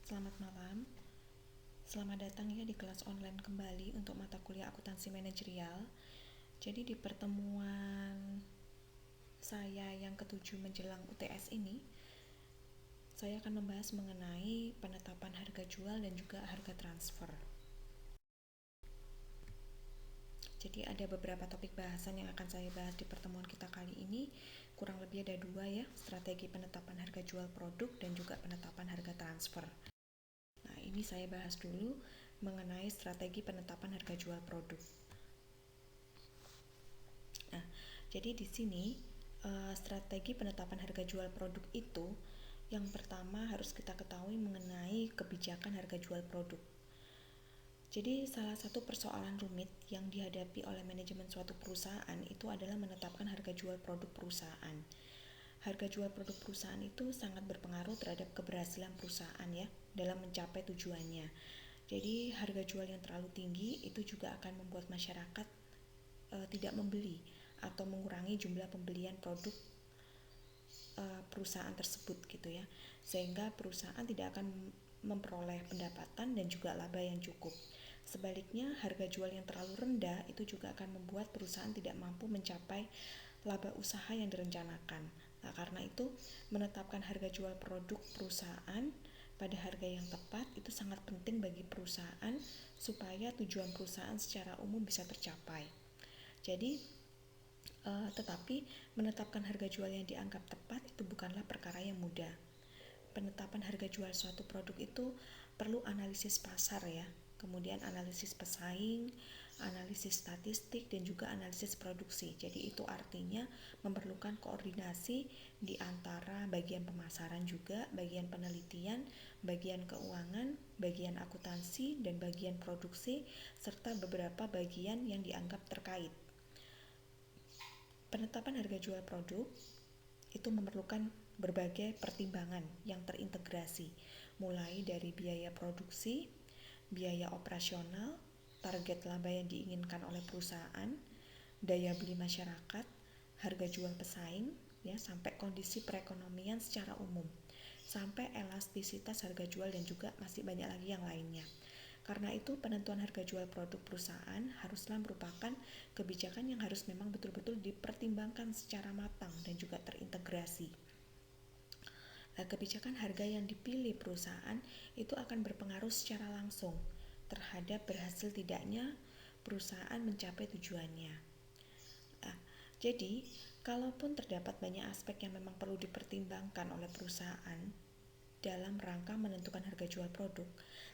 Selamat malam. Selamat datang ya di kelas online kembali untuk mata kuliah akuntansi manajerial. Jadi di pertemuan saya yang ketujuh menjelang UTS ini, saya akan membahas mengenai penetapan harga jual dan juga harga transfer. Jadi ada beberapa topik bahasan yang akan saya bahas di pertemuan kita kali ini. Kurang lebih ada dua ya, strategi penetapan harga jual produk dan juga penetapan harga transfer. Nah, ini saya bahas dulu mengenai strategi penetapan harga jual produk. Nah, jadi di sini strategi penetapan harga jual produk itu yang pertama harus kita ketahui mengenai kebijakan harga jual produk. Jadi salah satu persoalan rumit yang dihadapi oleh manajemen suatu perusahaan itu adalah menetapkan harga jual produk perusahaan. Harga jual produk perusahaan itu sangat berpengaruh terhadap keberhasilan perusahaan ya dalam mencapai tujuannya. Jadi harga jual yang terlalu tinggi itu juga akan membuat masyarakat tidak membeli atau mengurangi jumlah pembelian produk perusahaan tersebut gitu ya, sehingga perusahaan tidak akan memperoleh pendapatan dan juga laba yang cukup. Sebaliknya, harga jual yang terlalu rendah itu juga akan membuat perusahaan tidak mampu mencapai laba usaha yang direncanakan. Nah, karena itu menetapkan harga jual produk perusahaan pada harga yang tepat itu sangat penting bagi perusahaan supaya tujuan perusahaan secara umum bisa tercapai. Jadi tetapi menetapkan harga jual yang dianggap tepat itu bukanlah perkara yang mudah. Penetapan harga jual suatu produk itu perlu analisis pasar ya, kemudian analisis pesaing, analisis statistik, dan juga analisis produksi. Jadi itu artinya memerlukan koordinasi di antara bagian pemasaran juga, bagian penelitian, bagian keuangan, bagian akuntansi, dan bagian produksi, serta beberapa bagian yang dianggap terkait. Penetapan harga jual produk itu memerlukan berbagai pertimbangan yang terintegrasi, mulai dari biaya produksi, biaya operasional, target laba yang diinginkan oleh perusahaan, daya beli masyarakat, harga jual pesaing, ya, sampai kondisi perekonomian secara umum, sampai elastisitas harga jual dan juga masih banyak lagi yang lainnya. Karena itu penentuan harga jual produk perusahaan haruslah merupakan kebijakan yang harus memang betul-betul dipertimbangkan secara matang dan juga terintegrasi. Nah, kebijakan harga yang dipilih perusahaan itu akan berpengaruh secara langsung terhadap berhasil tidaknya perusahaan mencapai tujuannya. Nah, jadi kalaupun terdapat banyak aspek yang memang perlu dipertimbangkan oleh perusahaan dalam rangka menentukan harga jual produk,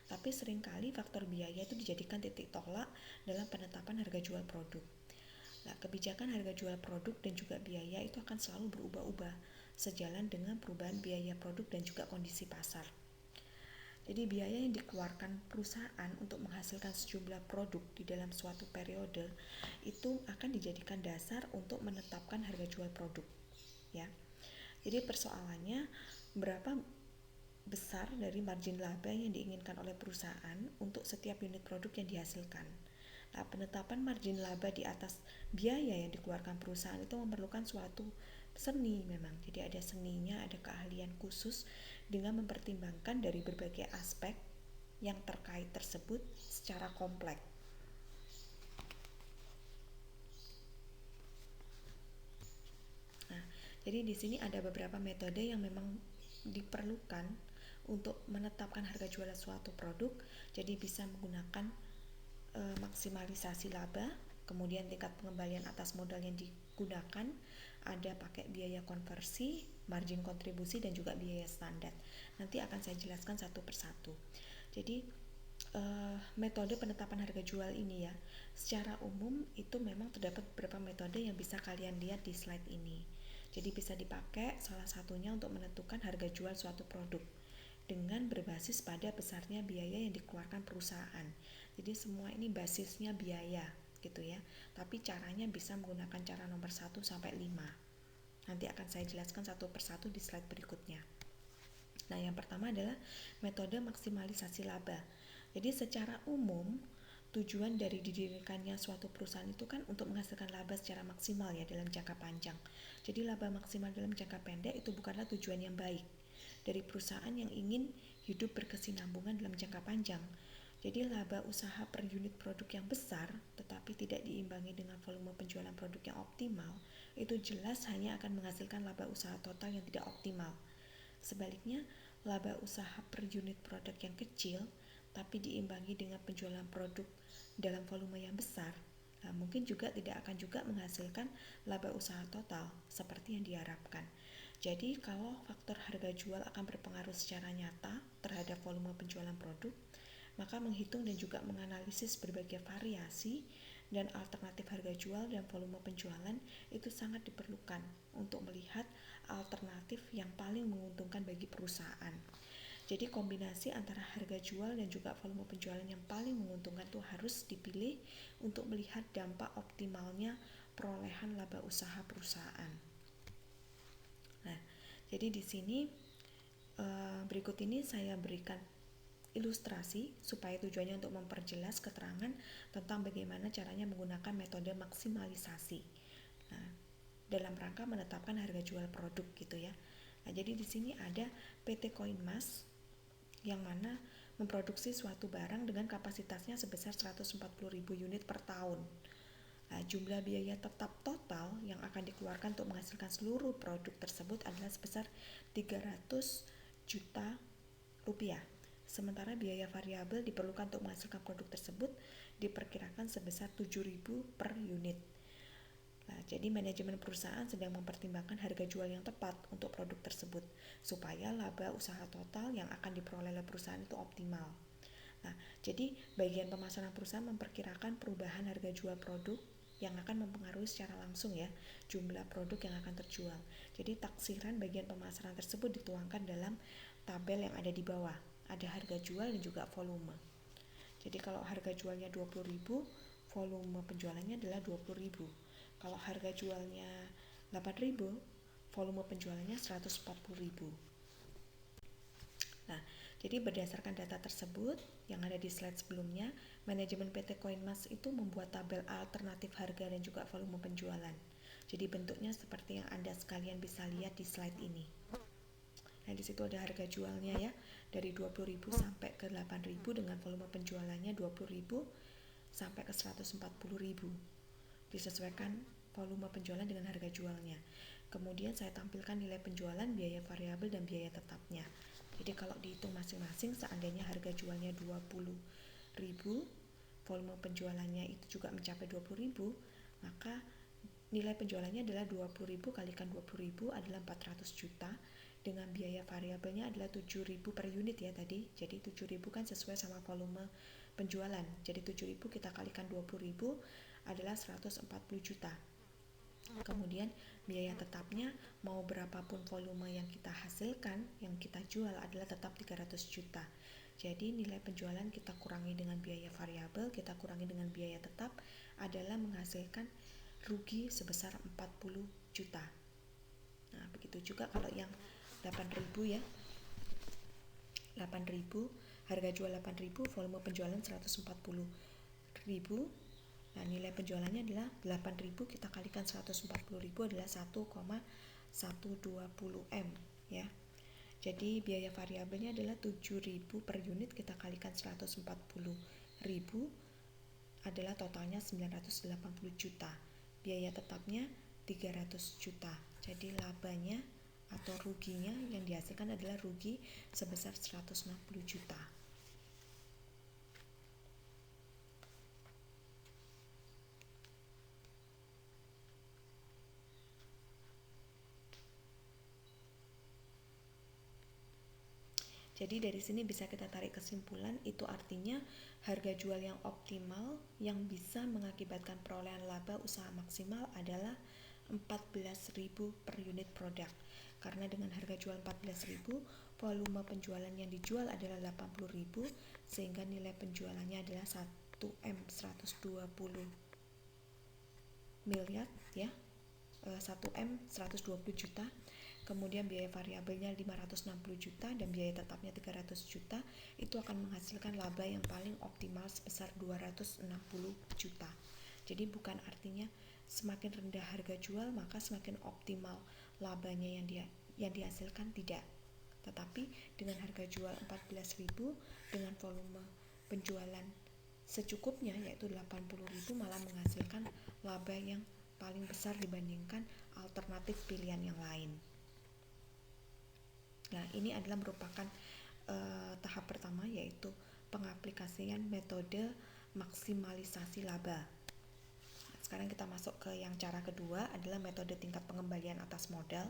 tapi seringkali faktor biaya itu dijadikan titik tolak dalam penetapan harga jual produk. Nah, kebijakan harga jual produk dan juga biaya itu akan selalu berubah-ubah sejalan dengan perubahan biaya produk dan juga kondisi pasar. Jadi biaya yang dikeluarkan perusahaan untuk menghasilkan sejumlah produk di dalam suatu periode itu akan dijadikan dasar untuk menetapkan harga jual produk, ya. Jadi persoalannya berapa besar dari margin laba yang diinginkan oleh perusahaan untuk setiap unit produk yang dihasilkan. Nah, penetapan margin laba di atas biaya yang dikeluarkan perusahaan itu memerlukan suatu seni memang. Jadi ada seninya, ada keahlian khusus dengan mempertimbangkan dari berbagai aspek yang terkait tersebut secara kompleks. Nah, jadi di sini ada beberapa metode yang memang diperlukan untuk menetapkan harga jual suatu produk. Jadi bisa menggunakan maksimalisasi laba, kemudian tingkat pengembalian atas modal yang digunakan, ada pakai biaya konversi, margin kontribusi, dan juga biaya standar. Nanti akan saya jelaskan satu persatu. Jadi metode penetapan harga jual ini ya, secara umum itu memang terdapat beberapa metode yang bisa kalian lihat di slide ini. Jadi bisa dipakai salah satunya untuk menentukan harga jual suatu produk dengan berbasis pada besarnya biaya yang dikeluarkan perusahaan. Jadi semua ini basisnya biaya gitu ya. Tapi caranya bisa menggunakan cara nomor 1 sampai 5. Nanti akan saya jelaskan satu persatu di slide berikutnya. Nah, yang pertama adalah metode maksimalisasi laba. Jadi secara umum tujuan dari didirikannya suatu perusahaan itu kan untuk menghasilkan laba secara maksimal ya dalam jangka panjang. Jadi laba maksimal dalam jangka pendek itu bukanlah tujuan yang baik. dari perusahaan yang ingin hidup berkesinambungan dalam jangka panjang. Jadi laba usaha per unit produk yang besar tetapi tidak diimbangi dengan volume penjualan produk yang optimal, itu jelas hanya akan menghasilkan laba usaha total yang tidak optimal. Sebaliknya, laba usaha per unit produk yang kecil tapi diimbangi dengan penjualan produk dalam volume yang besar, mungkin juga tidak akan juga menghasilkan laba usaha total seperti yang diharapkan. Jadi kalau faktor harga jual akan berpengaruh secara nyata terhadap volume penjualan produk, maka menghitung dan juga menganalisis berbagai variasi dan alternatif harga jual dan volume penjualan itu sangat diperlukan untuk melihat alternatif yang paling menguntungkan bagi perusahaan. Jadi kombinasi antara harga jual dan juga volume penjualan yang paling menguntungkan itu harus dipilih untuk melihat dampak optimalnya perolehan laba usaha perusahaan. Nah, jadi di sini berikut ini saya berikan ilustrasi supaya tujuannya untuk memperjelas keterangan tentang bagaimana caranya menggunakan metode maksimalisasi. Nah, dalam rangka menetapkan harga jual produk gitu ya. Nah, jadi di sini ada PT Koinmas yang mana memproduksi suatu barang dengan kapasitasnya sebesar 140.000 unit per tahun. Nah, jumlah biaya tetap total yang akan dikeluarkan untuk menghasilkan seluruh produk tersebut adalah sebesar 300 juta rupiah. Sementara biaya variabel diperlukan untuk menghasilkan produk tersebut diperkirakan sebesar 7.000 per unit. Nah, jadi manajemen perusahaan sedang mempertimbangkan harga jual yang tepat untuk produk tersebut supaya laba usaha total yang akan diperoleh oleh perusahaan itu optimal. Nah, jadi bagian pemasaran perusahaan memperkirakan perubahan harga jual produk yang akan mempengaruhi secara langsung ya jumlah produk yang akan terjual. Jadi taksiran bagian pemasaran tersebut dituangkan dalam tabel yang ada di bawah. Ada harga jual dan juga volume. Jadi kalau harga jualnya 20.000, volume penjualannya adalah 20.000. Kalau harga jualnya 8.000, volume penjualannya 140.000. Nah, jadi berdasarkan data tersebut yang ada di slide sebelumnya, manajemen PT Koinmas itu membuat tabel alternatif harga dan juga volume penjualan. Jadi bentuknya seperti yang Anda sekalian bisa lihat di slide ini. Nah, di situ ada harga jualnya ya, dari 20.000 sampai ke 8.000 dengan volume penjualannya 20.000 sampai ke 140.000. Disesuaikan volume penjualan dengan harga jualnya. Kemudian saya tampilkan nilai penjualan, biaya variabel dan biaya tetapnya. Jadi kalau dihitung masing-masing, seandainya harga jualnya 20.000, volume penjualannya itu juga mencapai 20.000, maka nilai penjualannya adalah 20.000 kalikan 20.000 adalah 400 juta dengan biaya variabelnya adalah 7.000 per unit ya tadi. Jadi 7.000 kan sesuai sama volume penjualan. Jadi 7.000 kita kalikan 20.000 adalah 140 juta. Kemudian biaya tetapnya mau berapapun volume yang kita hasilkan, yang kita jual adalah tetap 300 juta. Jadi nilai penjualan kita kurangi dengan biaya variabel, kita kurangi dengan biaya tetap adalah menghasilkan rugi sebesar 40 juta. Nah, begitu juga kalau yang 8.000 ya. 8.000, harga jual 8.000, volume penjualan 140.000. Nah, nilai penjualannya adalah 8.000 kita kalikan 140.000 adalah 1,120 M ya. Jadi biaya variabelnya adalah 7.000 per unit kita kalikan 140.000 adalah totalnya 980 juta. Biaya tetapnya 300 juta. Jadi labanya atau ruginya yang dihasilkan adalah rugi sebesar 160 juta. Jadi dari sini bisa kita tarik kesimpulan, itu artinya harga jual yang optimal yang bisa mengakibatkan perolehan laba usaha maksimal adalah 14.000 per unit produk. Karena dengan harga jual 14.000, volume penjualan yang dijual adalah 80.000 sehingga nilai penjualannya adalah 1M 120 miliar ya. 1M 120 juta. Kemudian biaya variabelnya 560 juta dan biaya tetapnya 300 juta, itu akan menghasilkan laba yang paling optimal sebesar 260 juta. Jadi bukan artinya semakin rendah harga jual maka semakin optimal labanya yang dihasilkan, tidak. Tetapi dengan harga jual 14.000 dengan volume penjualan secukupnya yaitu 80.000 malah menghasilkan laba yang paling besar dibandingkan alternatif pilihan yang lain. Nah, ini adalah merupakan tahap pertama, yaitu pengaplikasian metode maksimalisasi laba. Sekarang kita masuk ke yang cara kedua, adalah metode tingkat pengembalian atas modal.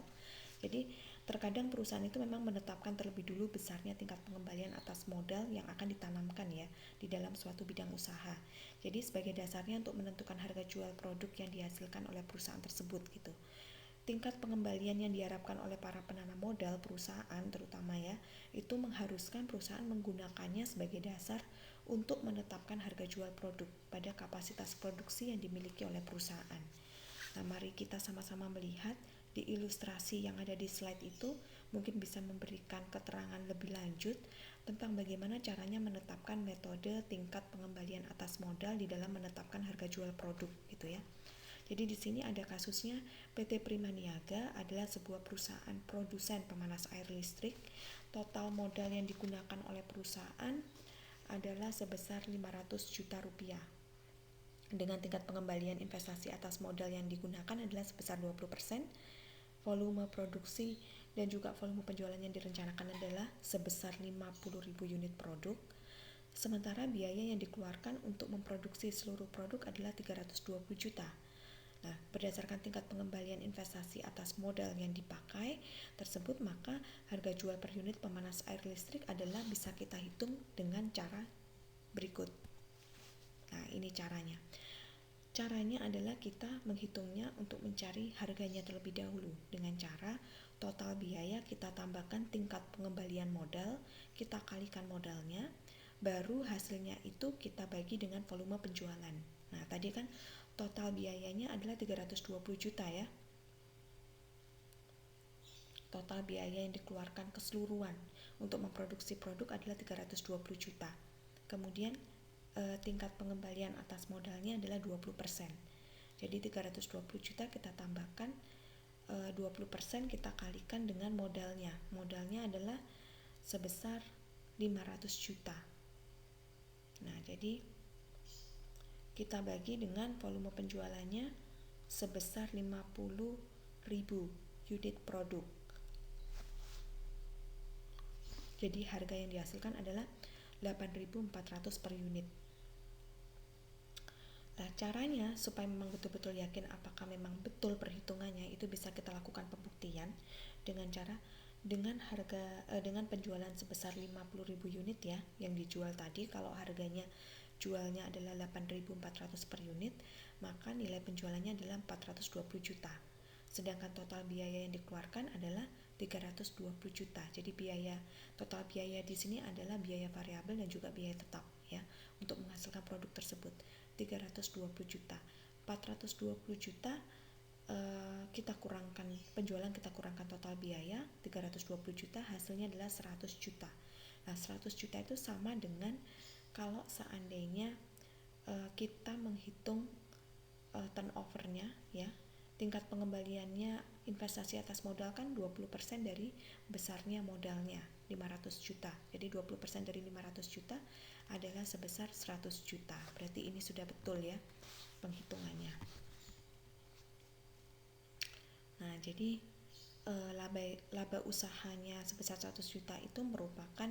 Jadi terkadang perusahaan itu memang menetapkan terlebih dulu besarnya tingkat pengembalian atas modal yang akan ditanamkan ya di dalam suatu bidang usaha. Jadi sebagai dasarnya untuk menentukan harga jual produk yang dihasilkan oleh perusahaan tersebut gitu. Tingkat pengembalian yang diharapkan oleh para penanam modal perusahaan terutama ya, itu mengharuskan perusahaan menggunakannya sebagai dasar untuk menetapkan harga jual produk pada kapasitas produksi yang dimiliki oleh perusahaan. Nah, mari kita sama-sama melihat di ilustrasi yang ada di slide itu, mungkin bisa memberikan keterangan lebih lanjut tentang bagaimana caranya menetapkan metode tingkat pengembalian atas modal di dalam menetapkan harga jual produk gitu ya. Jadi di sini ada kasusnya PT Primaniaga adalah sebuah perusahaan produsen pemanas air listrik. Total modal yang digunakan oleh perusahaan adalah sebesar 500 juta rupiah. Dengan tingkat pengembalian investasi atas modal yang digunakan adalah sebesar 20%. Volume produksi dan juga volume penjualan yang direncanakan adalah sebesar 50.000 unit produk. Sementara biaya yang dikeluarkan untuk memproduksi seluruh produk adalah 320 juta. Nah, berdasarkan tingkat pengembalian investasi atas modal yang dipakai tersebut, maka harga jual per unit pemanas air listrik adalah bisa kita hitung dengan cara berikut. Nah, ini caranya. Caranya adalah kita menghitungnya untuk mencari harganya terlebih dahulu dengan cara total biaya kita tambahkan tingkat pengembalian modal, kita kalikan modalnya, baru hasilnya itu kita bagi dengan volume penjualan. Nah, tadi kan total biayanya adalah 320 juta ya. Total biaya yang dikeluarkan keseluruhan untuk memproduksi produk adalah 320 juta. Kemudian tingkat pengembalian atas modalnya adalah 20%. Jadi 320 juta kita tambahkan 20% kita kalikan dengan modalnya. Modalnya adalah sebesar 500 juta. Nah, jadi kita bagi dengan volume penjualannya sebesar 50.000 unit produk. Jadi harga yang dihasilkan adalah 8.400 per unit. Nah, caranya supaya memang betul-betul yakin apakah memang betul perhitungannya, itu bisa kita lakukan pembuktian dengan cara dengan penjualan sebesar 50.000 unit ya yang dijual tadi. Kalau harganya jualnya adalah 8.400 per unit, maka nilai penjualannya adalah 420 juta. Sedangkan total biaya yang dikeluarkan adalah 320 juta. Jadi total biaya di sini adalah biaya variabel dan juga biaya tetap ya untuk menghasilkan produk tersebut. 320 juta. 420 juta kita kurangkan penjualan, kita kurangkan total biaya 320 juta, hasilnya adalah 100 juta. Nah, 100 juta itu sama dengan kalau seandainya kita menghitung turnovernya ya. Tingkat pengembaliannya investasi atas modal kan 20% dari besarnya modalnya 500 juta. Jadi 20% dari 500 juta adalah sebesar 100 juta. Berarti ini sudah betul ya penghitungannya. Nah, jadi laba usahanya sebesar 100 juta itu merupakan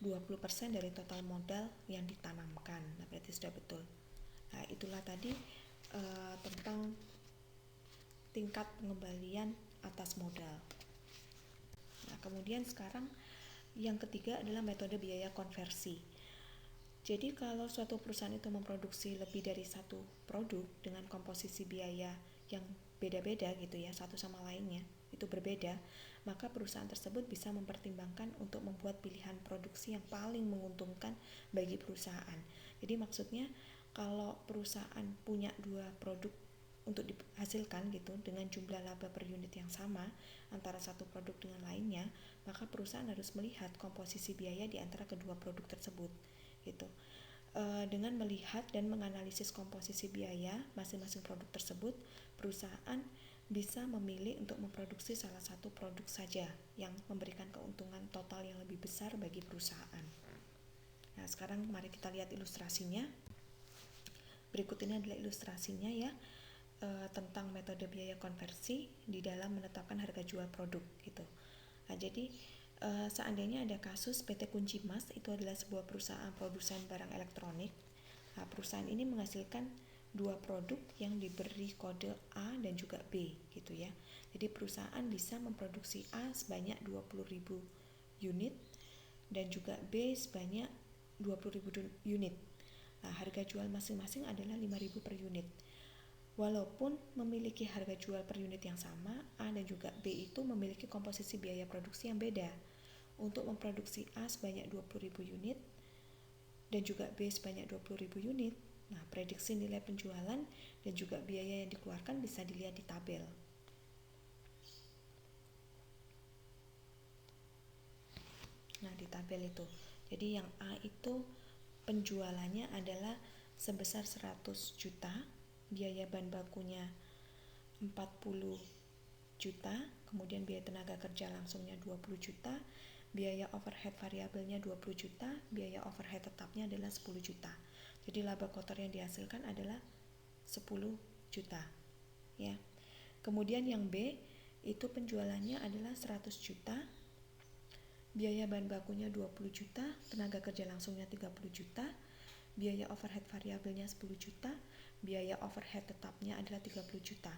20% dari total modal yang ditanamkan. Nah, berarti sudah betul. Nah, itulah tadi tentang tingkat pengembalian atas modal. Nah, kemudian sekarang yang ketiga adalah metode biaya konversi. Jadi kalau suatu perusahaan itu memproduksi lebih dari satu produk dengan komposisi biaya yang beda-beda gitu ya, satu sama lainnya itu berbeda, maka perusahaan tersebut bisa mempertimbangkan untuk membuat pilihan produksi yang paling menguntungkan bagi perusahaan. Jadi maksudnya kalau perusahaan punya dua produk untuk dihasilkan gitu dengan jumlah laba per unit yang sama antara satu produk dengan lainnya, maka perusahaan harus melihat komposisi biaya di antara kedua produk tersebut gitu. Dengan melihat dan menganalisis komposisi biaya masing-masing produk tersebut, perusahaan bisa memilih untuk memproduksi salah satu produk saja yang memberikan keuntungan total yang lebih besar bagi perusahaan. Nah, sekarang mari kita lihat ilustrasinya. Berikut ini adalah ilustrasinya ya, tentang metode biaya konversi di dalam menetapkan harga jual produk gitu. Nah, jadi seandainya ada kasus PT Kunci Mas, itu adalah sebuah perusahaan produsen barang elektronik. Nah, perusahaan ini menghasilkan dua produk yang diberi kode A dan juga B gitu ya. Jadi perusahaan bisa memproduksi A sebanyak 20.000 unit dan juga B sebanyak 20.000 unit. Nah, harga jual masing-masing adalah 5.000 per unit. Walaupun memiliki harga jual per unit yang sama, A dan juga B itu memiliki komposisi biaya produksi yang beda. Untuk memproduksi A sebanyak 20.000 unit dan juga B sebanyak 20.000 unit, nah prediksi nilai penjualan dan juga biaya yang dikeluarkan bisa dilihat di tabel. Nah, di tabel itu. Jadi yang A itu penjualannya adalah sebesar 100 juta, biaya bahan bakunya 40 juta, kemudian biaya tenaga kerja langsungnya 20 juta, biaya overhead variabelnya 20 juta, biaya overhead tetapnya adalah 10 juta. Jadi laba kotor yang dihasilkan adalah 10 juta. Ya. Kemudian yang B itu penjualannya adalah 100 juta, biaya bahan bakunya 20 juta, tenaga kerja langsungnya 30 juta, biaya overhead variabelnya 10 juta, biaya overhead tetapnya adalah 30 juta.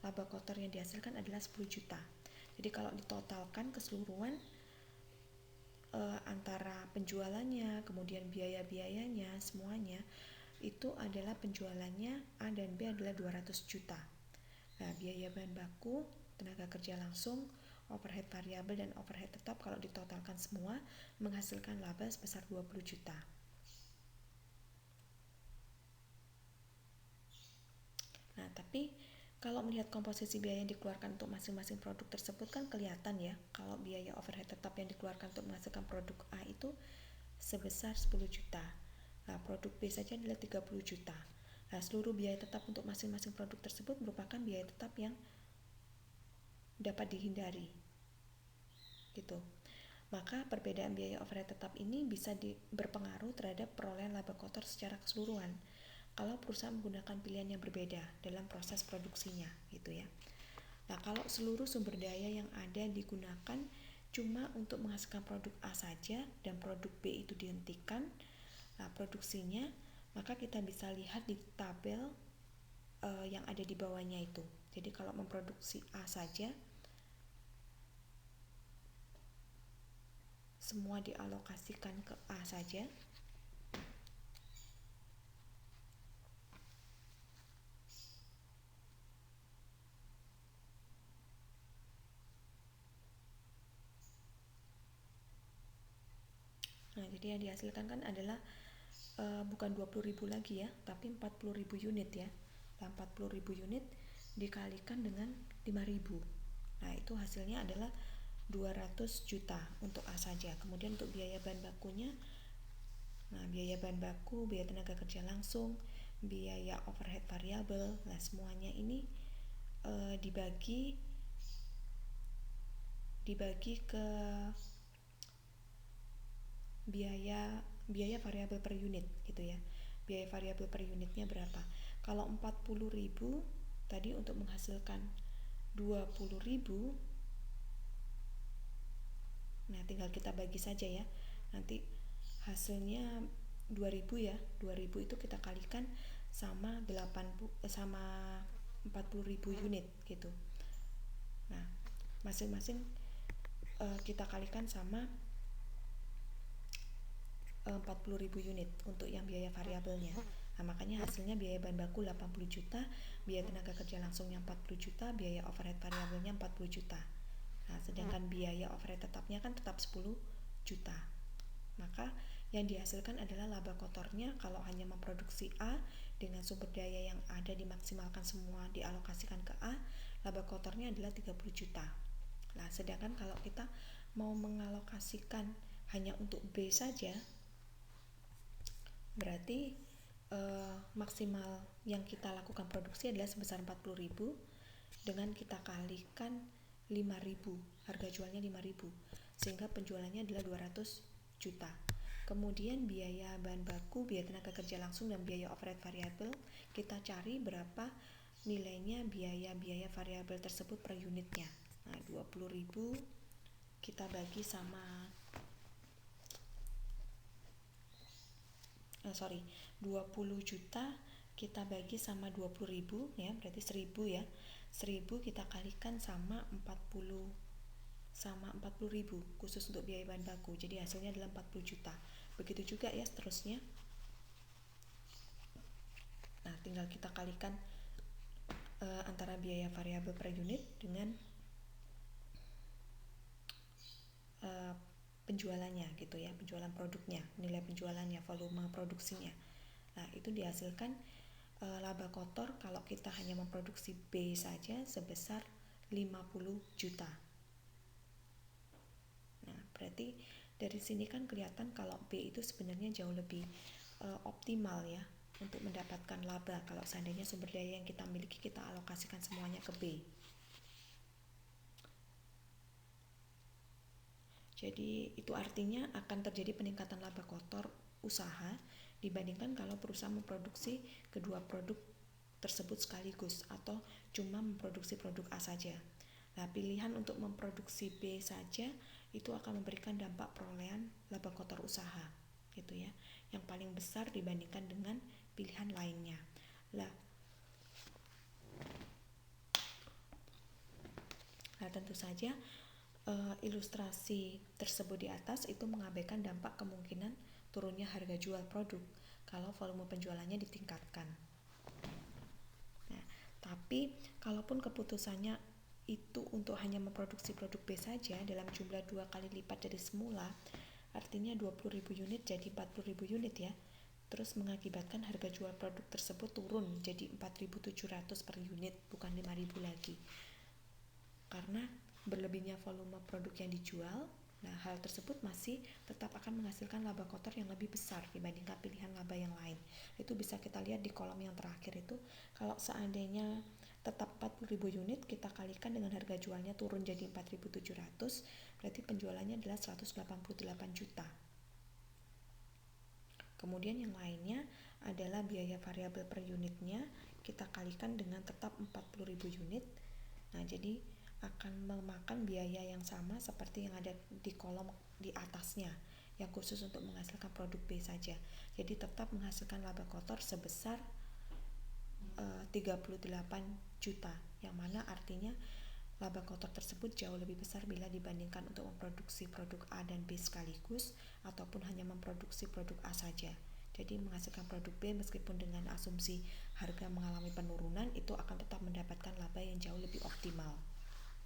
Laba kotor yang dihasilkan adalah 10 juta. Jadi kalau ditotalkan keseluruhan antara penjualannya, kemudian biaya-biayanya, semuanya itu adalah penjualannya A dan B adalah 200 juta. Nah, biaya bahan baku, tenaga kerja langsung, overhead variabel dan overhead tetap kalau ditotalkan semua menghasilkan laba sebesar 20 juta. Nah, tapi kalau melihat komposisi biaya yang dikeluarkan untuk masing-masing produk tersebut kan kelihatan ya, kalau biaya overhead tetap yang dikeluarkan untuk menghasilkan produk A itu sebesar 10 juta. Nah, produk B saja adalah 30 juta. Nah, seluruh biaya tetap untuk masing-masing produk tersebut merupakan biaya tetap yang dapat dihindari. Gitu. Maka perbedaan biaya overhead tetap ini bisa berpengaruh terhadap perolehan laba kotor secara keseluruhan kalau perusahaan menggunakan pilihan yang berbeda dalam proses produksinya gitu ya. Nah, kalau seluruh sumber daya yang ada digunakan cuma untuk menghasilkan produk A saja dan produk B itu dihentikan, nah produksinya, maka kita bisa lihat di tabel yang ada di bawahnya itu. Jadi kalau memproduksi A saja, semua dialokasikan ke A saja. Nah, jadi yang dihasilkan kan adalah bukan 20.000 lagi ya, tapi 40.000 unit ya. Nah, 40.000 unit dikalikan dengan 5.000. Nah, itu hasilnya adalah 200 juta untuk A saja. Kemudian untuk biaya bahan bakunya, nah biaya bahan baku, biaya tenaga kerja langsung, biaya overhead variabel, nah semuanya ini dibagi ke biaya variabel per unit gitu ya. Biaya variabel per unitnya berapa? Kalau 40.000 tadi untuk menghasilkan 20.000, nah tinggal kita bagi saja ya. Nanti hasilnya 2.000 ya. 2.000 itu kita kalikan sama 40.000 unit gitu. Nah, masing-masing kita kalikan sama 40.000 unit untuk yang biaya variabelnya. Nah, makanya hasilnya biaya bahan baku 80 juta, biaya tenaga kerja langsungnya 40 juta, biaya overhead variabelnya 40 juta. Nah, sedangkan biaya overhead tetapnya kan tetap 10 juta. Maka yang dihasilkan adalah laba kotornya kalau hanya memproduksi A dengan sumber daya yang ada dimaksimalkan semua dialokasikan ke A, laba kotornya adalah 30 juta. Nah, sedangkan kalau kita mau mengalokasikan hanya untuk B saja, berarti maksimal yang kita lakukan produksi adalah sebesar 40.000 dengan kita kalikan 5.000, harga jualnya 5.000, sehingga penjualannya adalah 200 juta. Kemudian biaya bahan baku, biaya tenaga kerja langsung, dan biaya overhead variabel, kita cari berapa nilainya biaya-biaya variabel tersebut per unitnya. Nah, 20.000 kita bagi sama 20 juta kita bagi sama 20.000 ya, berarti 1.000 ya. 1.000 kita kalikan sama 40.000 khusus untuk biaya bahan baku. Jadi hasilnya adalah 40 juta. Begitu juga ya seterusnya. Nah, tinggal kita kalikan antara biaya variabel per unit dengan penjualannya gitu ya, penjualan produknya, nilai penjualannya, volume produksinya. Nah, itu dihasilkan laba kotor kalau kita hanya memproduksi B saja sebesar 50 juta. Nah, berarti dari sini kan kelihatan kalau B itu sebenarnya jauh lebih optimal ya untuk mendapatkan laba kalau seandainya sumber daya yang kita miliki kita alokasikan semuanya ke B. Jadi itu artinya akan terjadi peningkatan laba kotor usaha dibandingkan kalau perusahaan memproduksi kedua produk tersebut sekaligus atau cuma memproduksi produk A saja. Nah, pilihan untuk memproduksi B saja itu akan memberikan dampak perolehan laba kotor usaha gitu ya, yang paling besar dibandingkan dengan pilihan lainnya. Nah, tentu saja ilustrasi tersebut di atas itu mengabaikan dampak kemungkinan turunnya harga jual produk kalau volume penjualannya ditingkatkan. Nah, tapi kalaupun keputusannya itu untuk hanya memproduksi produk B saja dalam jumlah 2 kali lipat dari semula, artinya 20.000 unit jadi 40.000 unit ya, terus mengakibatkan harga jual produk tersebut turun jadi 4.700 per unit, bukan 5.000 lagi. Karena berlebihnya volume produk yang dijual, nah hal tersebut masih tetap akan menghasilkan laba kotor yang lebih besar dibandingkan pilihan laba yang lain. Itu bisa kita lihat di kolom yang terakhir itu, kalau seandainya tetap 40.000 unit kita kalikan dengan harga jualnya turun jadi 4.700, berarti penjualannya adalah 188 juta. Kemudian yang lainnya adalah biaya variabel per unitnya kita kalikan dengan tetap 40.000 unit. Nah, jadi akan memakan biaya yang sama seperti yang ada di kolom di atasnya yang khusus untuk menghasilkan produk B saja. Jadi tetap menghasilkan laba kotor sebesar 38 juta, yang mana artinya laba kotor tersebut jauh lebih besar bila dibandingkan untuk memproduksi produk A dan B sekaligus ataupun hanya memproduksi produk A saja. Jadi menghasilkan produk B meskipun dengan asumsi harga mengalami penurunan itu akan tetap mendapatkan laba yang jauh lebih optimal.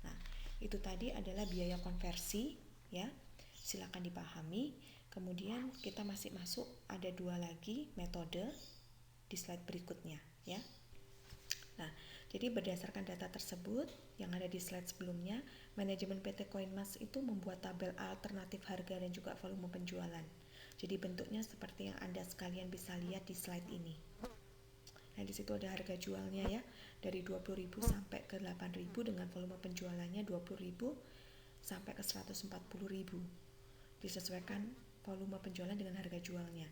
Nah, itu tadi adalah biaya konversi ya. Silakan dipahami. Kemudian kita masih masuk ada 2 lagi metode di slide berikutnya ya. Nah, jadi berdasarkan data tersebut yang ada di slide sebelumnya, manajemen PT Koinmas itu membuat tabel alternatif harga dan juga volume penjualan. Jadi bentuknya seperti yang Anda sekalian bisa lihat di slide ini. Nah, di situ ada harga jualnya ya, dari 20.000 sampai ke 8.000 dengan volume penjualannya 20.000 sampai ke 140.000. Disesuaikan volume penjualan dengan harga jualnya.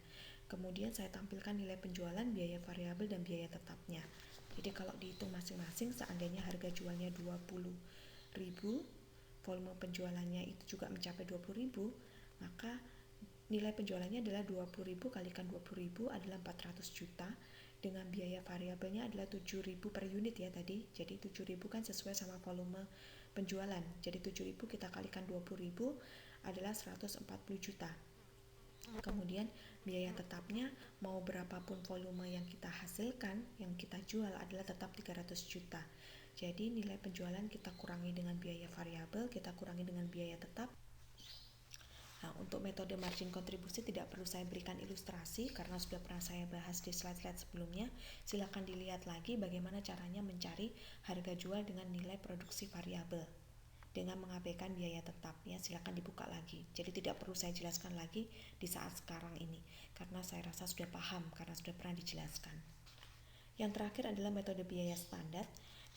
Kemudian saya tampilkan nilai penjualan, biaya variabel dan biaya tetapnya. Jadi kalau dihitung masing-masing, seandainya harga jualnya 20.000, volume penjualannya itu juga mencapai 20.000, maka nilai penjualannya adalah 20.000 kalikan 20.000 adalah 400 juta. Dengan biaya variabelnya adalah 7.000 per unit ya tadi. Jadi 7.000 kan sesuai sama volume penjualan. Jadi 7.000 kita kalikan 20.000 adalah 140 juta. Kemudian biaya tetapnya mau berapapun volume yang kita hasilkan, yang kita jual adalah tetap 300 juta. Jadi nilai penjualan kita kurangi dengan biaya variabel, kita kurangi dengan biaya tetap. Nah, untuk metode margin kontribusi tidak perlu saya berikan ilustrasi karena sudah pernah saya bahas di slide-slide sebelumnya. Silakan dilihat lagi bagaimana caranya mencari harga jual dengan nilai produksi variabel dengan mengabaikan biaya tetap ya. Silakan dibuka lagi. Jadi tidak perlu saya jelaskan lagi di saat sekarang ini karena saya rasa sudah paham karena sudah pernah dijelaskan. Yang terakhir adalah metode biaya standar.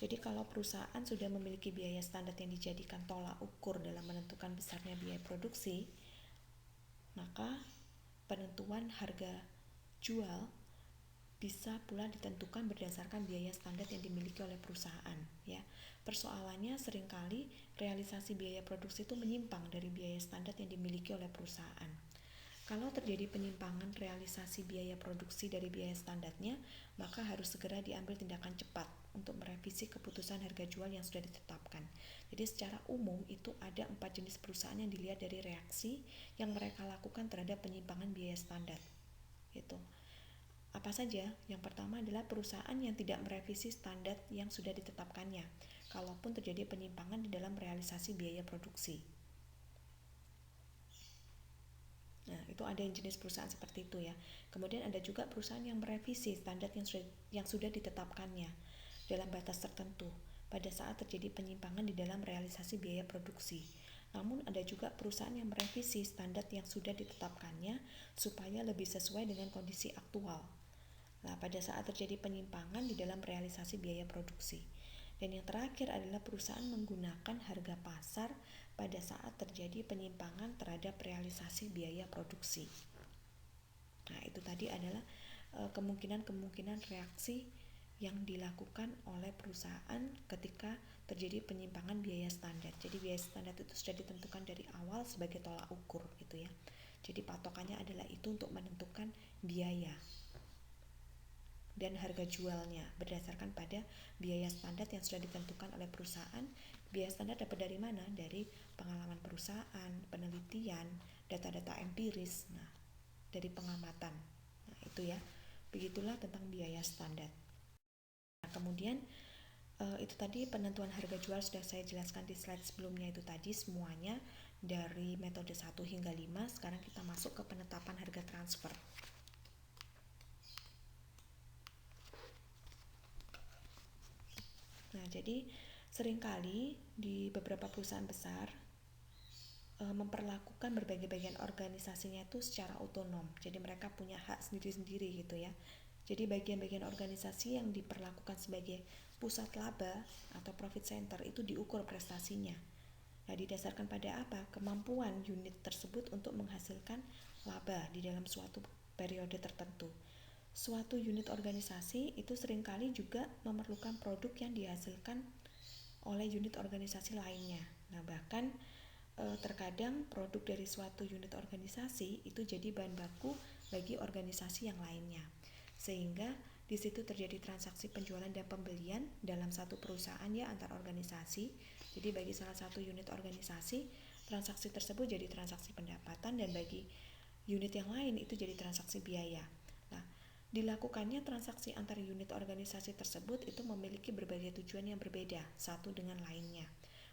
Jadi kalau perusahaan sudah memiliki biaya standar yang dijadikan tolak ukur dalam menentukan besarnya biaya produksi, maka penentuan harga jual bisa pula ditentukan berdasarkan biaya standar yang dimiliki oleh perusahaan, ya. Persoalannya seringkali realisasi biaya produksi itu menyimpang dari biaya standar yang dimiliki oleh perusahaan. Kalau terjadi penyimpangan realisasi biaya produksi dari biaya standarnya, maka harus segera diambil tindakan cepat untuk merevisi keputusan harga jual yang sudah ditetapkan. Jadi secara umum itu ada 4 jenis perusahaan yang dilihat dari reaksi yang mereka lakukan terhadap penyimpangan biaya standar. Gitu. Apa saja? Yang pertama adalah perusahaan yang tidak merevisi standar yang sudah ditetapkannya, kalaupun terjadi penyimpangan di dalam realisasi biaya produksi. Nah, itu ada yang jenis perusahaan seperti itu ya. Kemudian ada juga perusahaan yang merevisi standar yang sudah ditetapkannya dalam batas tertentu pada saat terjadi penyimpangan di dalam realisasi biaya produksi. Namun ada juga perusahaan yang merevisi standar yang sudah ditetapkannya supaya lebih sesuai dengan kondisi aktual. Nah, pada saat terjadi penyimpangan di dalam realisasi biaya produksi. Dan yang terakhir adalah perusahaan menggunakan harga pasar pada saat terjadi penyimpangan terhadap realisasi biaya produksi. Nah, itu tadi adalah kemungkinan-kemungkinan reaksi yang dilakukan oleh perusahaan ketika terjadi penyimpangan biaya standar. Jadi biaya standar itu sudah ditentukan dari awal sebagai tolak ukur gitu ya. Jadi patokannya adalah itu untuk menentukan biaya dan harga jualnya berdasarkan pada biaya standar yang sudah ditentukan oleh perusahaan. Biaya standar dapat dari mana? Dari pengalaman perusahaan, penelitian, data-data empiris, nah, dari pengamatan. Nah, itu ya. Begitulah tentang biaya standar. Nah, kemudian itu tadi penentuan harga jual sudah saya jelaskan di slide sebelumnya itu tadi semuanya dari metode 1 hingga 5. Sekarang kita masuk ke penetapan harga transfer. Nah, jadi seringkali di beberapa perusahaan besar memperlakukan berbagai bagian organisasinya itu secara otonom. Jadi mereka punya hak sendiri-sendiri gitu ya. Jadi bagian-bagian organisasi yang diperlakukan sebagai pusat laba atau profit center itu diukur prestasinya. Nah, didasarkan pada apa? Kemampuan unit tersebut untuk menghasilkan laba di dalam suatu periode tertentu. Suatu unit organisasi itu seringkali juga memerlukan produk yang dihasilkan oleh unit organisasi lainnya. Nah, bahkan terkadang produk dari suatu unit organisasi itu jadi bahan baku bagi organisasi yang lainnya. Sehingga di situ terjadi transaksi penjualan dan pembelian dalam satu perusahaan ya antar organisasi. Jadi bagi salah satu unit organisasi, transaksi tersebut jadi transaksi pendapatan dan bagi unit yang lain itu jadi transaksi biaya. Nah, dilakukannya transaksi antar unit organisasi tersebut itu memiliki berbagai tujuan yang berbeda satu dengan lainnya.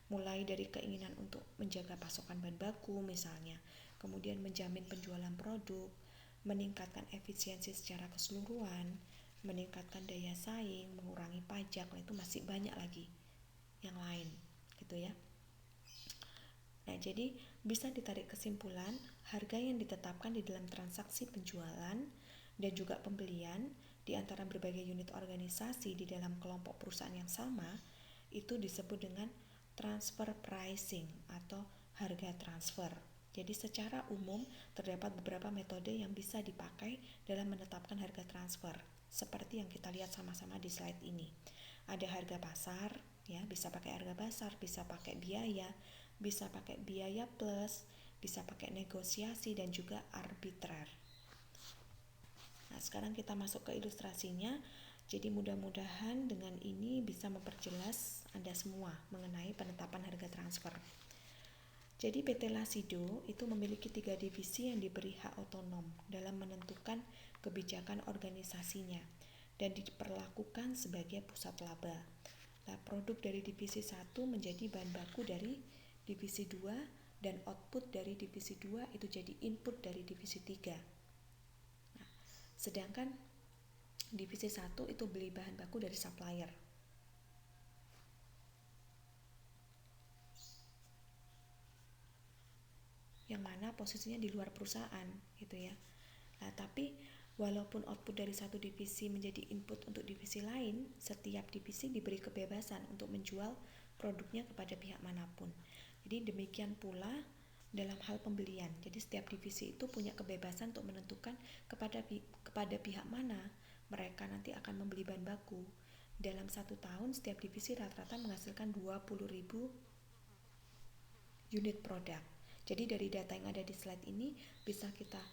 Mulai dari keinginan untuk menjaga pasokan bahan baku misalnya, kemudian menjamin penjualan produk, meningkatkan efisiensi secara keseluruhan, meningkatkan daya saing, mengurangi pajak, nah itu masih banyak lagi yang lain gitu ya. Nah, jadi bisa ditarik kesimpulan harga yang ditetapkan di dalam transaksi penjualan dan juga pembelian di antara berbagai unit organisasi di dalam kelompok perusahaan yang sama itu disebut dengan transfer pricing atau harga transfer. Jadi secara umum terdapat beberapa metode yang bisa dipakai dalam menetapkan harga transfer seperti yang kita lihat sama-sama di slide ini. Ada harga pasar, ya, bisa pakai harga pasar, bisa pakai biaya plus, bisa pakai negosiasi dan juga arbitrer. Nah, sekarang kita masuk ke ilustrasinya. Jadi mudah-mudahan dengan ini bisa memperjelas Anda semua mengenai penetapan harga transfer. Jadi PT Lasido itu memiliki 3 divisi yang diberi hak otonom dalam menentukan kebijakan organisasinya dan diperlakukan sebagai pusat laba. Nah, produk dari divisi 1 menjadi bahan baku dari divisi 2 dan output dari divisi 2 itu jadi input dari divisi 3. Nah, sedangkan divisi 1 itu beli bahan baku dari supplier. Yang mana posisinya di luar perusahaan gitu ya. Nah, tapi Walaupun output dari satu divisi menjadi input untuk divisi lain, setiap divisi diberi kebebasan untuk menjual produknya kepada pihak manapun. Jadi demikian pula dalam hal pembelian. Jadi setiap divisi itu punya kebebasan untuk menentukan kepada pihak mana mereka nanti akan membeli bahan baku. Dalam 1 tahun setiap divisi rata-rata menghasilkan 20.000 unit produk. Jadi dari data yang ada di slide ini bisa kita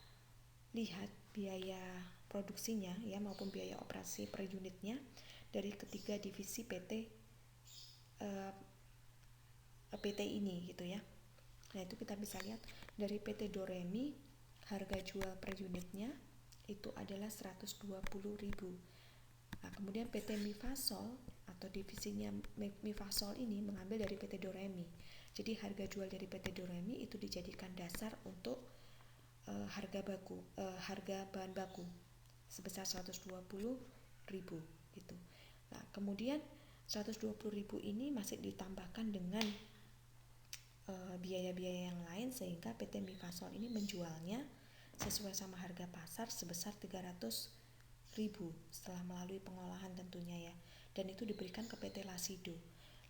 lihat biaya produksinya ya maupun biaya operasi per unitnya dari ketiga divisi PT ini gitu ya. Nah, itu kita bisa lihat dari PT Doremi harga jual per unitnya itu adalah 120.000. Nah, kemudian PT Mifasol atau divisinya Mifasol ini mengambil dari PT Doremi. Jadi harga jual dari PT Doremi itu dijadikan dasar untuk harga bahan baku sebesar 120.000 gitu. Nah, kemudian 120.000 ini masih ditambahkan dengan biaya-biaya yang lain sehingga PT Mifasol ini menjualnya sesuai sama harga pasar sebesar 300.000 setelah melalui pengolahan tentunya ya, dan itu diberikan ke PT Lasido.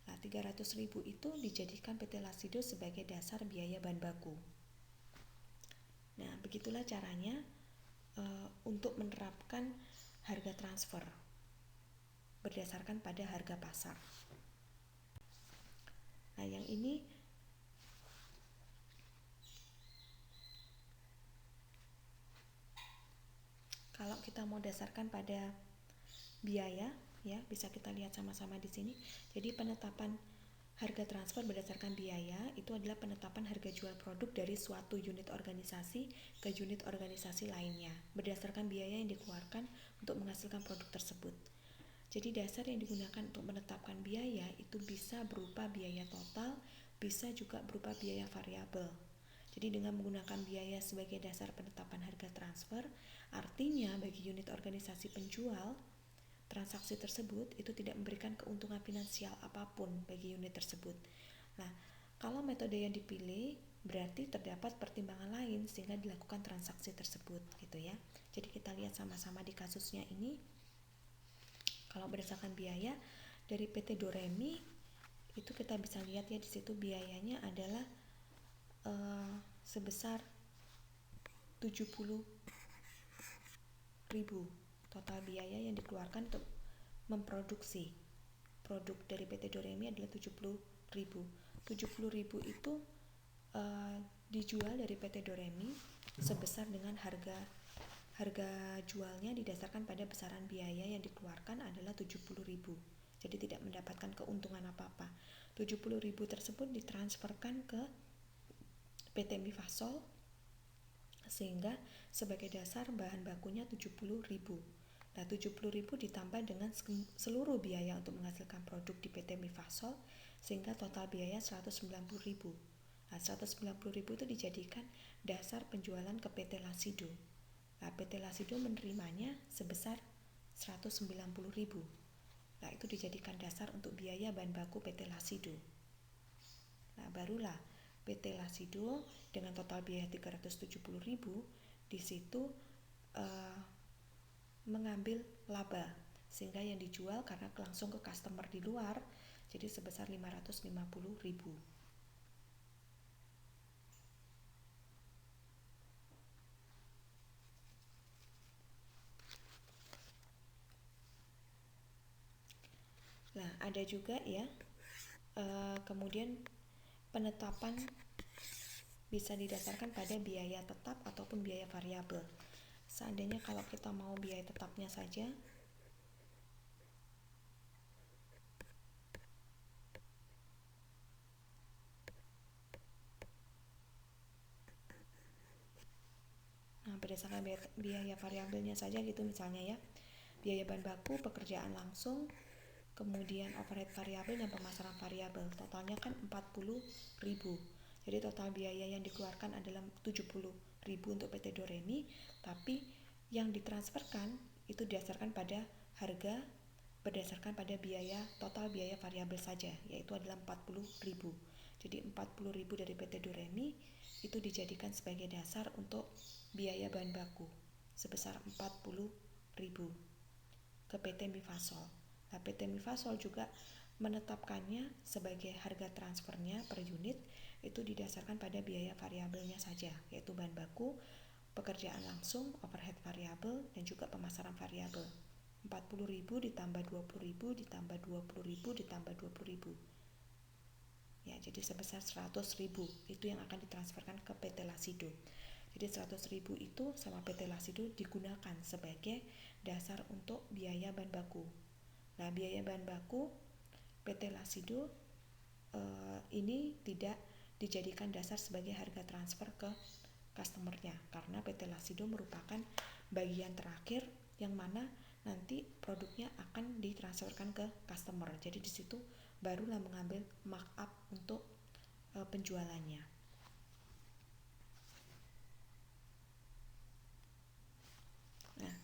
Nah, 300.000 itu dijadikan PT Lasido sebagai dasar biaya bahan baku. Nah, begitulah caranya untuk menerapkan harga transfer berdasarkan pada harga pasar. Nah, yang ini kalau kita mau dasarkan pada biaya ya, bisa kita lihat sama-sama di sini. Jadi penetapan harga transfer berdasarkan biaya itu adalah penetapan harga jual produk dari suatu unit organisasi ke unit organisasi lainnya berdasarkan biaya yang dikeluarkan untuk menghasilkan produk tersebut. Jadi dasar yang digunakan untuk menetapkan biaya itu bisa berupa biaya total, bisa juga berupa biaya variabel. Jadi dengan menggunakan biaya sebagai dasar penetapan harga transfer, artinya bagi unit organisasi penjual, transaksi tersebut itu tidak memberikan keuntungan finansial apapun bagi unit tersebut. Nah, kalau metode yang dipilih berarti terdapat pertimbangan lain sehingga dilakukan transaksi tersebut gitu ya. Jadi kita lihat sama-sama di kasusnya ini. Kalau berdasarkan biaya dari PT Doremi itu kita bisa lihat ya di situ biayanya adalah sebesar 70.000. Total biaya yang dikeluarkan untuk memproduksi produk dari PT Doremi adalah 70.000. 70.000 itu dijual dari PT Doremi sebesar dengan harga jualnya didasarkan pada besaran biaya yang dikeluarkan adalah 70.000. Jadi tidak mendapatkan keuntungan apa-apa. 70.000 tersebut ditransferkan ke PT Mifasol sehingga sebagai dasar bahan bakunya 70.000. Nah, 70.000 ditambah dengan seluruh biaya untuk menghasilkan produk di PT Mifasol sehingga total biaya 190.000. Nah, 190.000 itu dijadikan dasar penjualan ke PT Lasido. Nah, PT Lasido menerimanya sebesar 190.000. Nah, itu dijadikan dasar untuk biaya bahan baku PT Lasido. Nah, barulah PT Lasido dengan total biaya 370.000 di situ mengambil laba sehingga yang dijual karena langsung ke customer di luar jadi sebesar 550.000. Nah, ada juga ya kemudian penetapan bisa didasarkan pada biaya tetap ataupun biaya variabel. Seandainya kalau kita mau biaya tetapnya saja, nah berdasarkan biaya variabelnya saja gitu misalnya ya, biaya bahan baku, pekerjaan langsung, kemudian overhead variabel dan pemasaran variabel, totalnya kan 40.000. Jadi total biaya yang dikeluarkan adalah 70.000 untuk PT Doremi, tapi yang ditransferkan itu didasarkan pada harga berdasarkan pada biaya total biaya variabel saja, yaitu adalah 40.000. Jadi 40.000 dari PT Doremi itu dijadikan sebagai dasar untuk biaya bahan baku. sebesar 40.000 ke PT Mifasol. Nah, PT Mifasol juga menetapkannya sebagai harga transfernya per unit itu didasarkan pada biaya variabelnya saja, yaitu bahan baku, pekerjaan langsung, overhead variabel, dan juga pemasaran variabel. 40.000 ditambah 20.000 ditambah 20.000 ditambah 20.000. Ya, jadi sebesar 100.000 itu yang akan ditransferkan ke PT Lasido. Jadi 100.000 itu sama PT Lasido digunakan sebagai dasar untuk biaya bahan baku. Nah, biaya bahan baku PT Lasido ini tidak dijadikan dasar sebagai harga transfer ke customer-nya, karena PT Lasido merupakan bagian terakhir yang mana nanti produknya akan ditransferkan ke customer. Jadi di situ barulah mengambil markup untuk penjualannya. Nah,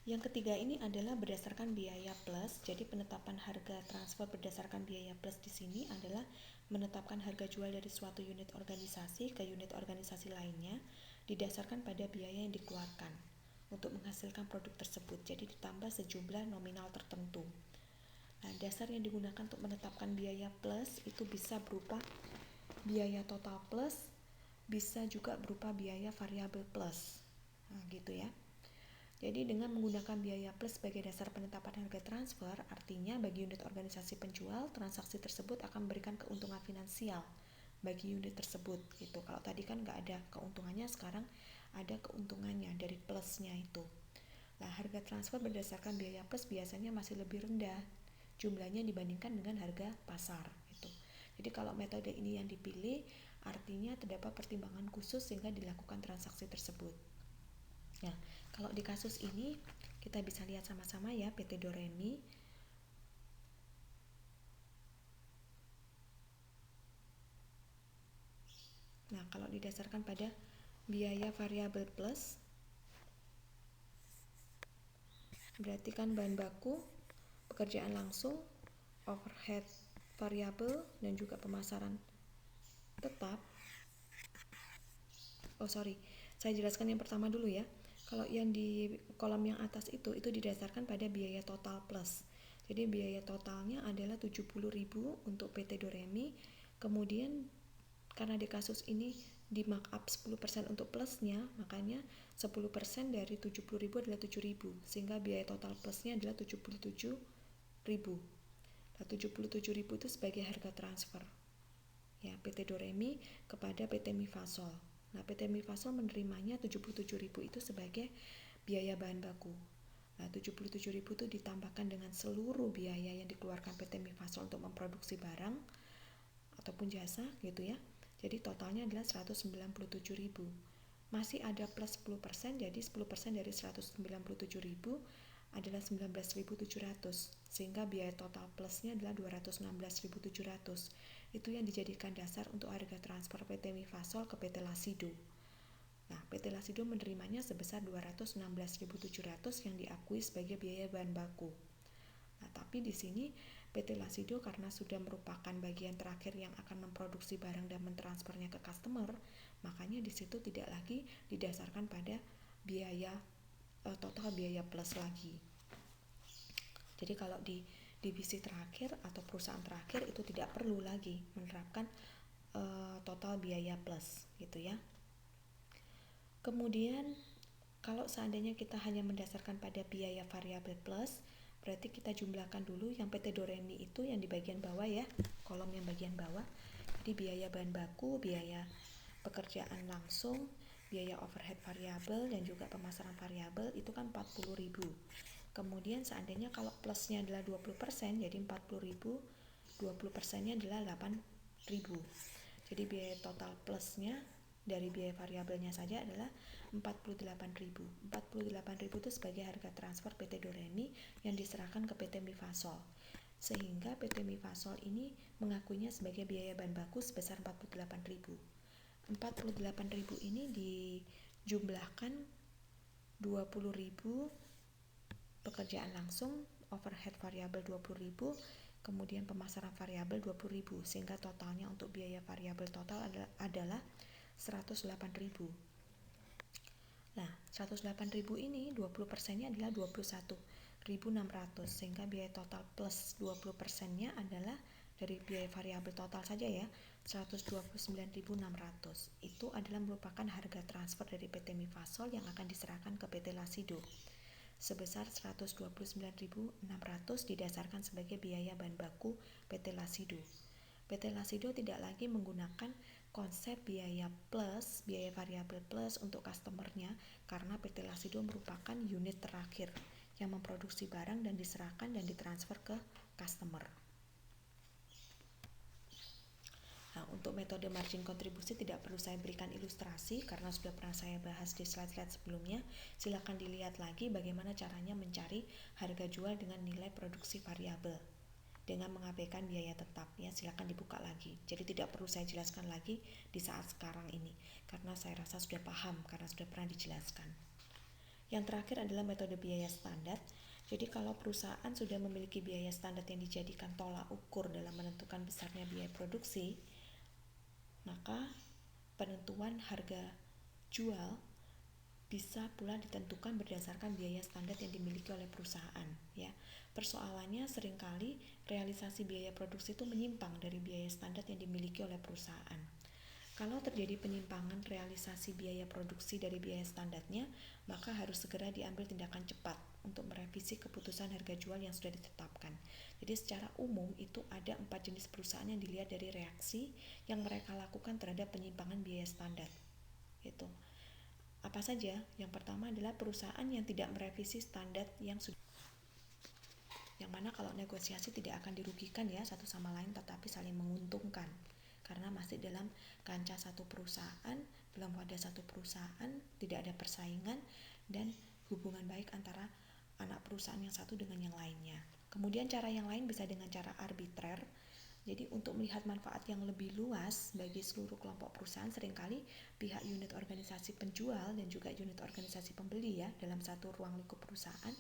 yang ketiga ini adalah berdasarkan biaya plus. Jadi penetapan harga transfer berdasarkan biaya plus di sini adalah menetapkan harga jual dari suatu unit organisasi ke unit organisasi lainnya didasarkan pada biaya yang dikeluarkan untuk menghasilkan produk tersebut. Jadi ditambah sejumlah nominal tertentu. Nah, dasar yang digunakan untuk menetapkan biaya plus itu bisa berupa biaya total plus, bisa juga berupa biaya variabel plus. Nah, gitu ya. Jadi dengan menggunakan biaya plus sebagai dasar penetapan harga transfer, artinya bagi unit organisasi penjual, transaksi tersebut akan memberikan keuntungan finansial bagi unit tersebut. Gitu. Kalau tadi kan nggak ada keuntungannya, sekarang ada keuntungannya dari plusnya itu. Nah, harga transfer berdasarkan biaya plus biasanya masih lebih rendah jumlahnya dibandingkan dengan harga pasar. Gitu. Jadi kalau metode ini yang dipilih, artinya terdapat pertimbangan khusus sehingga dilakukan transaksi tersebut. Nah, kalau di kasus ini kita bisa lihat sama-sama ya PT Doremi. Nah, kalau didasarkan pada biaya variabel plus, berarti kan bahan baku, pekerjaan langsung, overhead variabel, dan juga pemasaran tetap. Saya jelaskan yang pertama dulu ya. Kalau yang di kolom yang atas itu didasarkan pada biaya total plus. Jadi biaya totalnya adalah 70.000 untuk PT Doremi. Kemudian karena di kasus ini di markup 10% untuk plusnya, makanya 10% dari 70.000 adalah 7.000, sehingga biaya total plusnya adalah 77.000. Nah, 77.000 itu sebagai harga transfer ya PT Doremi kepada PT Mifasol. Nah, PT Mifasol menerimanya 77.000 itu sebagai biaya bahan baku. Nah, 77.000 itu ditambahkan dengan seluruh biaya yang dikeluarkan PT Mifasol untuk memproduksi barang ataupun jasa gitu ya. Jadi totalnya adalah 197.000. Masih ada plus 10%, jadi 10% dari 197.000 adalah 19.700, sehingga biaya total plusnya adalah 216.700. Itu yang dijadikan dasar untuk harga transfer PT Mifasol ke PT Lasido. Nah, PT Lasido menerimanya sebesar 216.700 yang diakui sebagai biaya bahan baku. Nah, tapi di sini PT Lasido karena sudah merupakan bagian terakhir yang akan memproduksi barang dan mentransfernya ke customer, makanya di situ tidak lagi didasarkan pada biaya total biaya plus lagi. Jadi kalau di divisi terakhir atau perusahaan terakhir itu tidak perlu lagi menerapkan total biaya plus gitu ya. Kemudian kalau seandainya kita hanya mendasarkan pada biaya variabel plus, berarti kita jumlahkan dulu yang PT Doremi itu yang di bagian bawah ya, kolom yang bagian bawah. Jadi biaya bahan baku, biaya pekerjaan langsung, biaya overhead variabel dan juga pemasaran variabel itu kan 40.000. Kemudian seandainya kalau plusnya adalah 20%, jadi 40.000, 20%-nya adalah 8.000. Jadi biaya total plusnya dari biaya variabelnya saja adalah 48.000. 48.000 itu sebagai harga transfer PT Doremi yang diserahkan ke PT Mifasol. Sehingga PT Mifasol ini mengakuinya sebagai biaya bahan baku sebesar 48.000. 48.000 ini dijumlahkan 20.000 pekerjaan langsung, overhead variabel 20.000, kemudian pemasaran variabel 20.000, sehingga totalnya untuk biaya variabel total adalah 108.000. Nah, 108.000 ini 20%-nya adalah 21.600, sehingga biaya total plus 20%-nya adalah dari biaya variabel total saja ya, 129.600. Itu adalah merupakan harga transfer dari PT Mifasol yang akan diserahkan ke PT Lasido sebesar 129.600 didasarkan sebagai biaya bahan baku PT Lasido. PT Lasido tidak lagi menggunakan konsep biaya plus, biaya variabel plus untuk customernya karena PT Lasido merupakan unit terakhir yang memproduksi barang dan diserahkan dan ditransfer ke customer. Nah, untuk metode margin kontribusi tidak perlu saya berikan ilustrasi karena sudah pernah saya bahas di slide-slide sebelumnya. Silakan dilihat lagi bagaimana caranya mencari harga jual dengan nilai produksi variabel dengan mengabaikan biaya tetap ya, silakan dibuka lagi. Jadi tidak perlu saya jelaskan lagi di saat sekarang ini karena saya rasa sudah paham karena sudah pernah dijelaskan. Yang terakhir adalah metode biaya standar. Jadi kalau perusahaan sudah memiliki biaya standar yang dijadikan tolak ukur dalam menentukan besarnya biaya produksi, maka penentuan harga jual bisa pula ditentukan berdasarkan biaya standar yang dimiliki oleh perusahaan ya. Persoalannya seringkali realisasi biaya produksi itu menyimpang dari biaya standar yang dimiliki oleh perusahaan. Kalau terjadi penyimpangan realisasi biaya produksi dari biaya standarnya, maka harus segera diambil tindakan cepat untuk merevisi keputusan harga jual yang sudah ditetapkan. Jadi secara umum itu ada 4 jenis perusahaan yang dilihat dari reaksi yang mereka lakukan terhadap penyimpangan biaya standar. Gitu. Apa saja? Yang pertama adalah perusahaan yang tidak merevisi standar yang sudah, yang mana kalau negosiasi tidak akan dirugikan ya satu sama lain, tetapi saling menguntungkan karena masih dalam kancah satu perusahaan, dalam wadah satu perusahaan, tidak ada persaingan dan hubungan baik antara anak perusahaan yang satu dengan yang lainnya. Kemudian cara yang lain bisa dengan cara arbitrer. Jadi untuk melihat manfaat yang lebih luas bagi seluruh kelompok perusahaan, seringkali pihak unit organisasi penjual dan juga unit organisasi pembeli ya dalam satu ruang lingkup perusahaan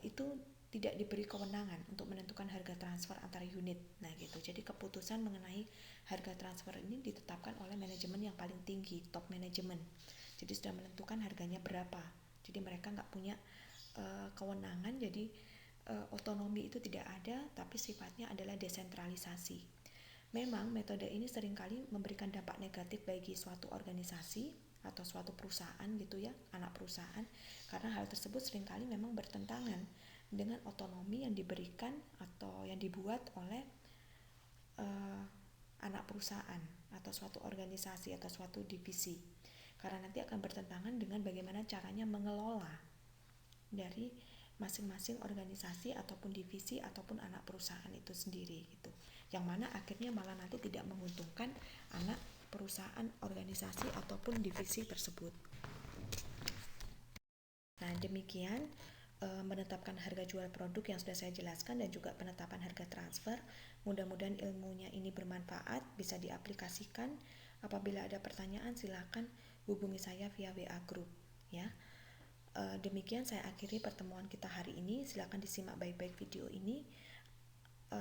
itu tidak diberi kewenangan untuk menentukan harga transfer antar unit. Nah gitu. Jadi keputusan mengenai harga transfer ini ditetapkan oleh manajemen yang paling tinggi, top manajemen. Jadi sudah menentukan harganya berapa. Jadi mereka nggak punya kewenangan. Jadi otonomi itu tidak ada, tapi sifatnya adalah desentralisasi. Memang metode ini seringkali memberikan dampak negatif bagi suatu organisasi atau suatu perusahaan gitu ya, anak perusahaan, karena hal tersebut seringkali memang bertentangan dengan otonomi yang diberikan atau yang dibuat oleh anak perusahaan atau suatu organisasi atau suatu divisi, karena nanti akan bertentangan dengan bagaimana caranya mengelola dari masing-masing organisasi ataupun divisi ataupun anak perusahaan itu sendiri gitu. Yang mana akhirnya malah nanti tidak menguntungkan anak perusahaan, organisasi ataupun divisi tersebut. Nah, demikian menetapkan harga jual produk yang sudah saya jelaskan dan juga penetapan harga transfer. Mudah-mudahan ilmunya ini bermanfaat, bisa diaplikasikan. Apabila ada pertanyaan silakan hubungi saya via WA Group ya. Demikian saya akhiri pertemuan kita hari ini. Silakan disimak baik-baik video ini.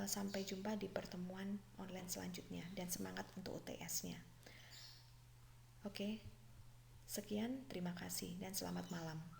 Sampai jumpa di pertemuan online selanjutnya dan semangat untuk UTS-nya. Oke, sekian, terima kasih dan selamat malam.